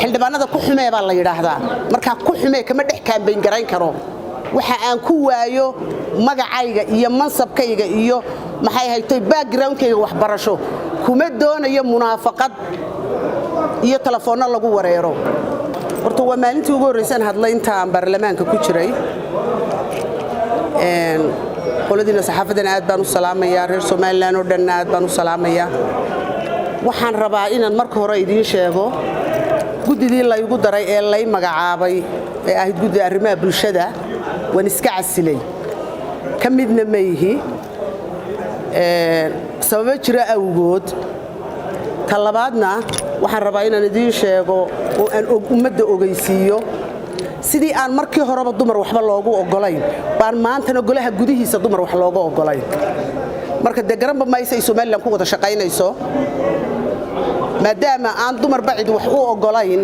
xildhibaanada ku xumee baa la yiraahdaa marka ku xumee kama dhex kaambeyn garayn karo waxa aan ku waayo magacayga iyo mansabkayga iyo maxay haytay backgroundkayga waxbarasho kuma doonayo munaafaqad iyo telefoonno lagu wareero horta waa maalintii ugu horreysay hadlay inta aan baarlamaanka ku jiray qoladina saxaafadan aad baan u salaamayaa reer Soomaaliland oo dhan aad baan u salaamayaa waxaan rabaa inaan marka hore idiin sheego gudidii la igu daray ee lay magacaabay ee ahayd guddi arrimaha bulshada waan iska casilay ka midna ma yihi sabab jira awgood talabaadna waxaan rabaa inaan idiin sheego oo aan ummadda ogeysiiyo sidii aan markii horeba dumar waxba loogu ogolayn baan maantana golaha gudihiisa dumar wax loogu ogolayn marka deegaanba ma ay Soomaaliland ku wada shaqaynayso maadaama aan dumar bacid wax u ogolayn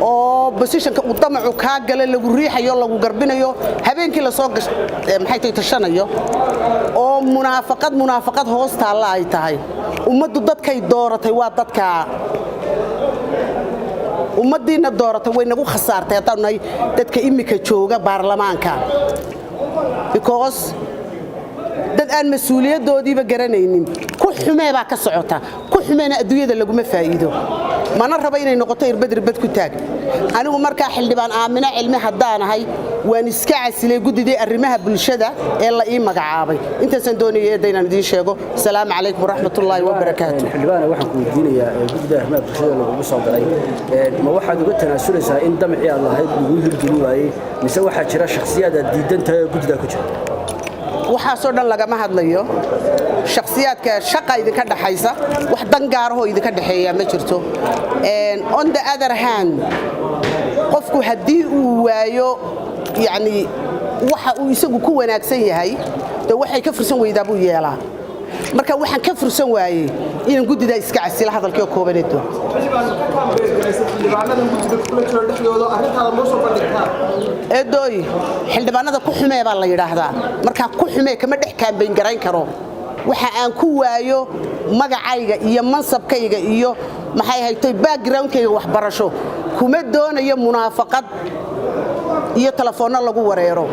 oo positionka uu damacu ka galay lagu riixayo lagu garbinayo habeenkii la soo gashay maxay tahay tashanayo oo munaafaqad hoosta la ay tahay ummaddu dadkay dooratay waa dadka ummadina dooratay way nagu khasaartay hadaan dadka imika jooga baarlamaanka because dad aan mas'uuliyadoodiiba garanaynin ku xumee baa ka socota ku xumeena adduunyada lagu ma faa'iido mana raba inay noqoto irbad ku taag anigu marka xildhibaan aamina cilmi haddaanahay waan iska casilay gudidii arrimaha bulshada ee la ii magacaabay intaasaan doonayay inaan idiin sheego salaamu calaykum waraxmatullaahi wabarakaatuh xildhibaan waxaan ku weydiinayaa gudida arrimaha bulshada lagu soo galay ma waxaad uga tanaasuleysaa in damci aad lahayd lagu hirgelin waayay mise waxaa jira shakhsiyaad aad diidan tahay gudida ku jira waxa soo dhan laga ma hadlayo shakhsiyaadka shaqa idinka dhaxaysa wax dan gaar ah oo idinka dhaxeeya ma jirto on the other hand qofku hadii uu waayo yani waxa uu isagu ku wanaagsan yahay waxay ka fursan weydaa buu yeelaa marka waxaan ka fursan waayay inaan gudida iska casila hadalkii koobaneedo eedoy xildhibaanada ku xumee baa la yiraahdaa marka ku xumee kama dhex kaambeyn garayn karo waxa aan ku waayo magacayga iyo mansabkayga iyo maxay haytay backgroundkayga waxbarasho kuma doonayo munaafaqad iyo telefoonno lagu wareero